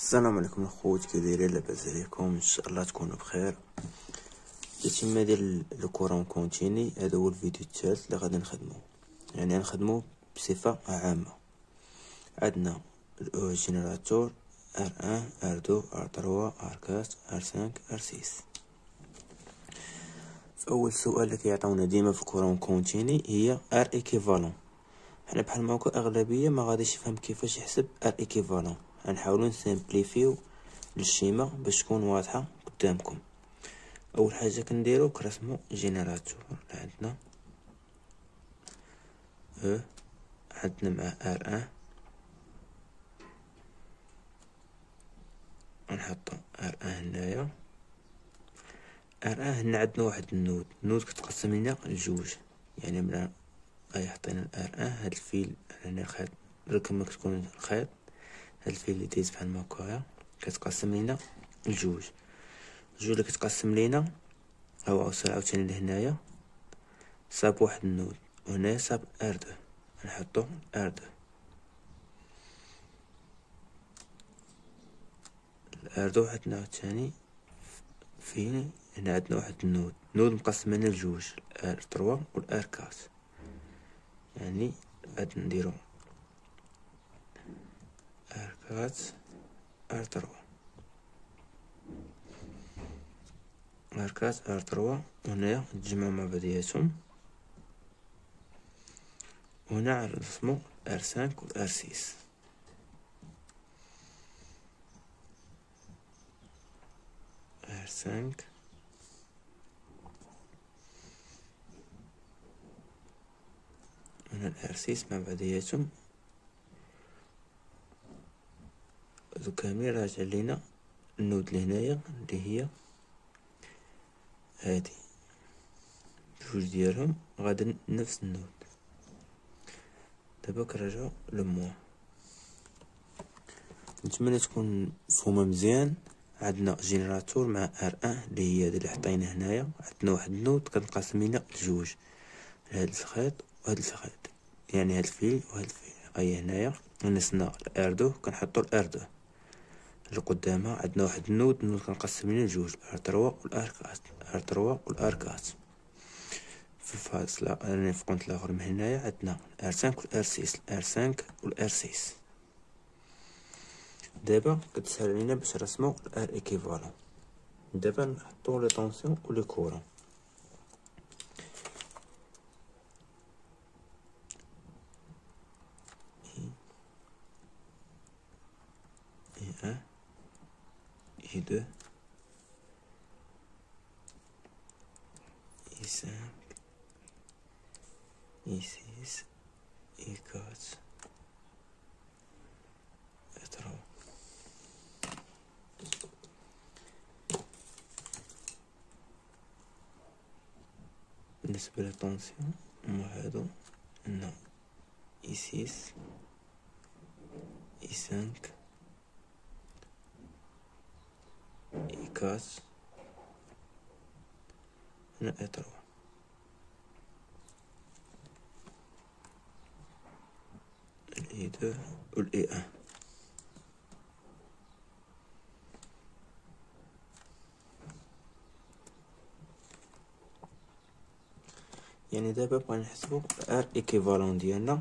السلام عليكم الخوت، كي دايرين؟ لاباس عليكم؟ ان شاء الله تكونوا بخير. التتمه ديال لو كورون كونتيني، هذا هو الفيديو الثالث اللي غادي نخدمو، يعني نخدمو بصفه عامه. عندنا الجينيراتور R1 R2 R3 R4 R5 R6. فاول سؤال اللي كيعطيونا ديما في الكورون كونتيني هي R ايكيفالون. حنا بحال ما هكا اغلبيه ما غاديش يفهم كيفاش يحسب R ايكيفالون. غنحاولوا نسامبليفيو للشيما باش تكون واضحه قدامكم. اول حاجه كنديرو كنرسمو جينيراتور. عندنا عندنا مع R1 غنحطو R1 هنايا. R1 هنا عندنا واحد النود كتقسم لنا لجوج، يعني ملي غيعطينا R1 هاد الفيل هنا الخيط كما كتكون الخيط، هاد الفيل اللي دايز بحال هكايا كتقسم لنا لجوج. الجوج اللي كتقسم لينا او عاوتاني لهنايا صاب واحد النود، وهنا صاب R2 نحطو R2. R2 عندنا عاوتاني فين هنا عندنا واحد النود مقسم لنا لجوج، R3 و R4. يعني غادي نديرو R4 R3 R4 R3، وهنايا تجمعو مع بعضياتهم، وهنا نرسمو R5 و R6. R5 هنا R6 مع بعضياتهم، هادو كاملين راجع لينا النود لهنايا اللي هي هادي، جوج ديالهم غادي نفس النود. دابا كنرجعو للموا. نتمنى تكون مفهومه مزيان. عندنا جينيراتور مع R1 اللي هي هادي اللي حطينا هنايا، عندنا واحد النود كنقسم لينا لجوج، هاد الخيط وهاد الخيط، يعني هاد الفيل وهاد الفيل. هنايا نسنا R2 كنحطو R2 اللي قدامها. عندنا واحد النود كنقسم لينا لجوج، R3 و R4 و R4. في الفاصلة راني في القنت الاخر من هنايا عندنا R5 و R6 R5 و R6. دابا كتسهل علينا باش نرسمو R ايكيفالون. دابا نحطو لي طونسيون و لي كورون. I1 I2 I5 I6 I4 I3. بالنسبة للطونسيون هما هادو، عندنا I6 I5 I4 هنا I3. الI2 و الI1. يعني دابا بغينا نحسبو R ايكيفالون ديالنا،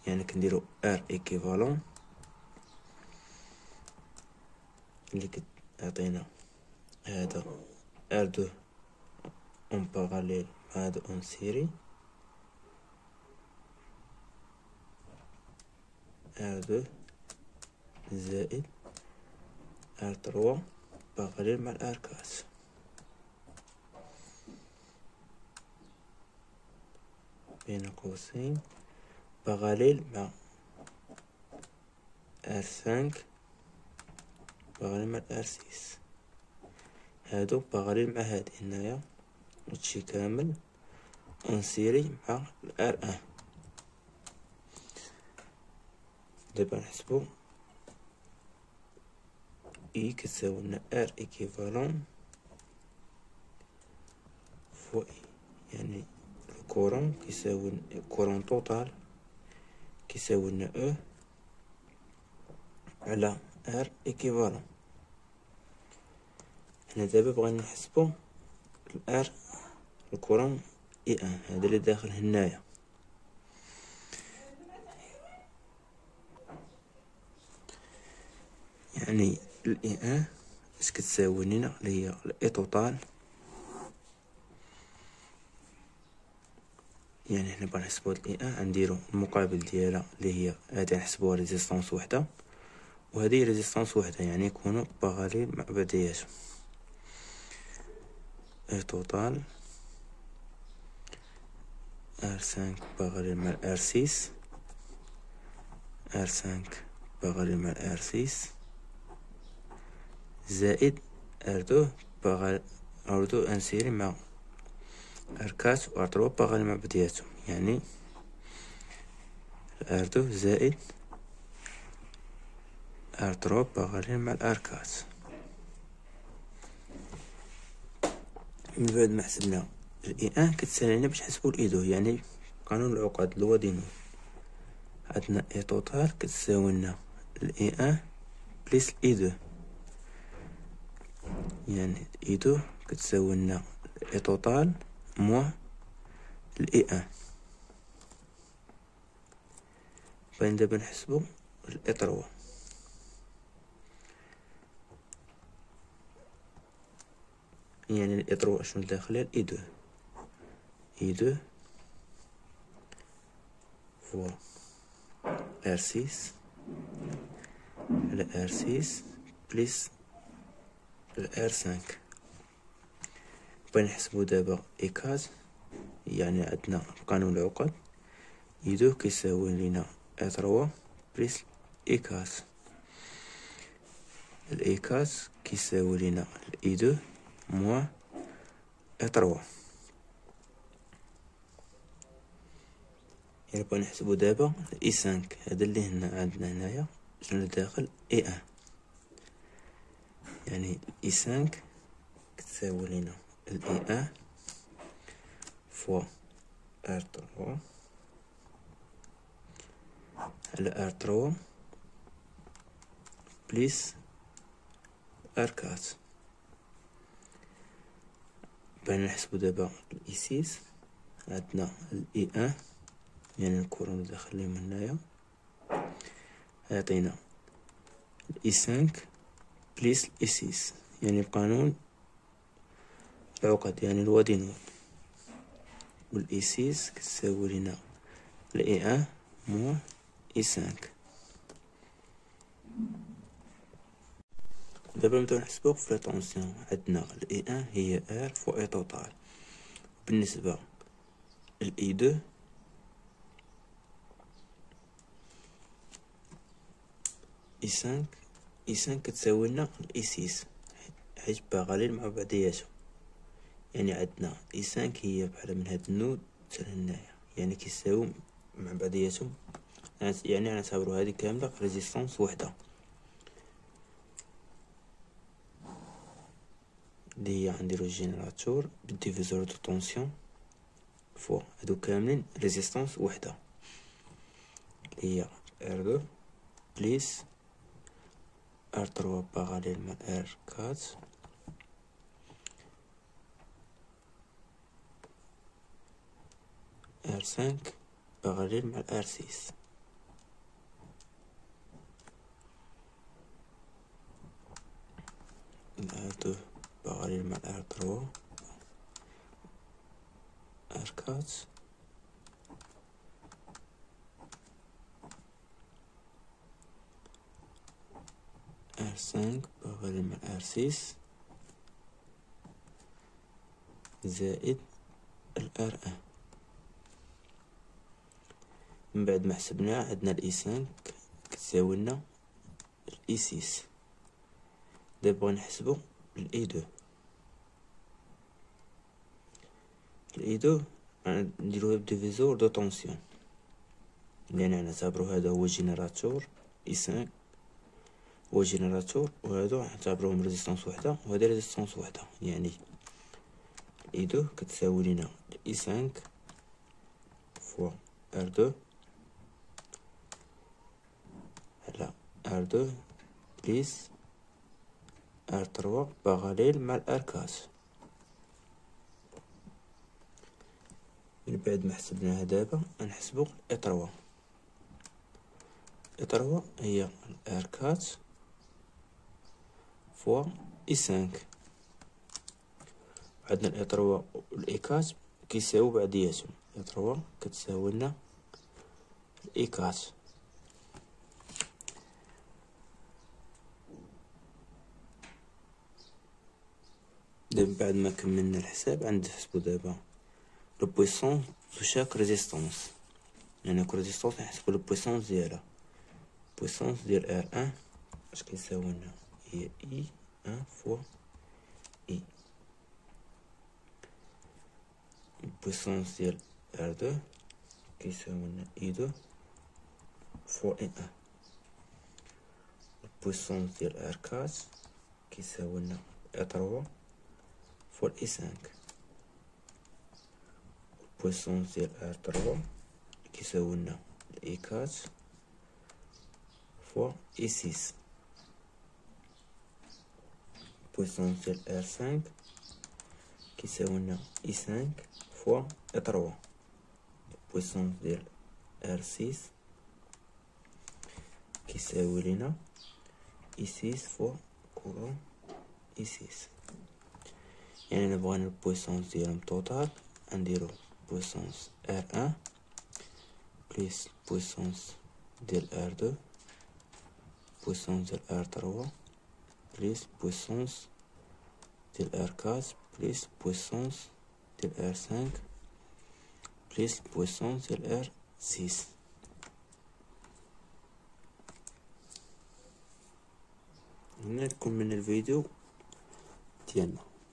يعني كنديرو R ايكيفالون اللي كتعطينا هذا R2 اون باراليل مع هذا اون سيري، R2 زائد R3 باراليل مع R4 بين قوسين باراليل مع R5 باراليل مع R6. هادو باراليل مع هادي هنايا، هادشي كامل اون سيري مع R1. دابا نحسبو I كتساوي لنا R ايكيفالون فوا I، يعني الكورون كيساوي الكورون توتال كيساوي لنا E على ار ايكيفالون. هنا دابا بغينا نحسبو الار الكورون اي ان، هذا اللي داخل هنايا. يعني الاي ان اش كتساوي لينا، اللي هي الاي توتال. يعني حنا بغا نحسبو هاد الاي ان غنديرو المقابل ديالها اللي هي هادي نحسبوها ريزيستونس وحده وهذه ريزيستونس وحده، يعني يكونوا باغاليل مع بعضياتهم. اي توتال ار 5 باغاليل مع ار 6، ار 5 باغاليل مع ار 6 زائد ار 2 باغاليل ار 2 انسيري مع ار 4 و ار 3 باغاليل مع بعضياتهم، يعني ار 2 زائد ار 3 باغاليل مع ار 4. من بعد ما حسبنا الاي ان كتسالينا باش نحسبو الاي 2، يعني قانون العقد الوادينو. عندنا اي توتال كتساوي لنا الاي ان بليس الاي 2، يعني الاي 2 كتساوي لنا اي توتال موان الاي ان. باين دابا نحسبو الاي 3، يعني الاي 3 شنو داخلها الاي 2، اي 2 فوا ار 6 على ار 6 بليس ار 5. باين نحسبو دابا اي 4، يعني عندنا قانون العقد اي 2 كيساوي لينا اي 3 بليس اي 4. الاي 4 كيساوي لينا الاي 2 موان اي 3. يعني بغا نحسبو دابا اي 5، هذا اللي هنا عندنا هنايا شنو داخل اي 1، يعني اي 5 كتساوي لينا الاي 1 فوا ار 3 على ار 3 بليس ار 4. بغينا نحسبو دابا الاي 6، عندنا الاي 1 يعني الكورون اللي داخل ليهم هنايا يعطينا الاي 5 بليس الاي 6، يعني بقانون العقد يعني الوادينو. والاي 6 كتساوي لينا الاي 1 موان اي 5. دابا نبداو نحسبو في لا طونسيون. عندنا الاي 1 هي ار فوا اي توتال، بالنسبه الاي 2 اي 5، اي 5 كتساوي لنا الاي 6 حيت باغالين مع بعضياتهم، يعني عندنا اي 5 هي بحال من هاد النود حتى لهنايا، يعني كيساويو مع بعضياتهم، يعني غنعتبرو هادي كامله ريزيستونس وحده اللي هي غنديرو الجينيراتور بالديفيزور دو طونسيون فوا هادو كاملين ريزيستونس وحده اللي هي ار 2 بليس ار 3 باغاليل مع ار 4 ار 5 باغاليل مع ار 6. ار 2 باغاليل مع ار 3 ار 4 ار 5 باغاليل مع ار 6 زائد الار 1. من بعد ما حسبناه عندنا الاي 5 كتساوي لنا الاي 6. دابا بغا نحسبو الاي 2. الاي 2 نديروها بديفيزور دو طونسيون، يعني نعتبرو هذا هو جينيراتور اي 5 هو جينيراتور، وهادو نعتبروهم ريزيستونس وحده وهذا ريزيستونس وحده، يعني اي 2 كتساوي لينا اي 5 فوا ار 2 على ار 2 بليس R3 باراليل مع R4. من بعد ما حسبناها دابا غنحسبو E3. E3 هي R4 فوا E5. عندنا E3 و E4 كيساويو بعضياتهم. E3 كتساوي لنا E4. دابا بعد ما كملنا الحساب غنحسبو دابا لو بويسون دو شاك ريزيستونس. يعني كل ريزيستونس نحسبو لو بويسونس ديالها. بويسونس ديال R1 اش كيساوي لنا هي I1 فوا I. بويسونس ديال R2 كيساوي لنا I2 فوا I1. بويسونس ديال R4 كيساوي لنا E3 فوا I5. بويسونس ديال R3 كيساوي لنا I4 فوا I6. بويسونس ديال R5 كيساوي لنا I5 فوا E3. بويسونس ديال R6 كيساوي لنا I6 فوا كورون I6. يعني انا بغينا البويسونس ديالهم توتال غنديرو بويسونس R1 بليس بويسونس ديال R2 بويسونس ديال R3 بليس بويسونس ديال R4 بليس بويسونس ديال R5 بليس بويسونس ديال R6. هنا تكون من الفيديو ديالنا.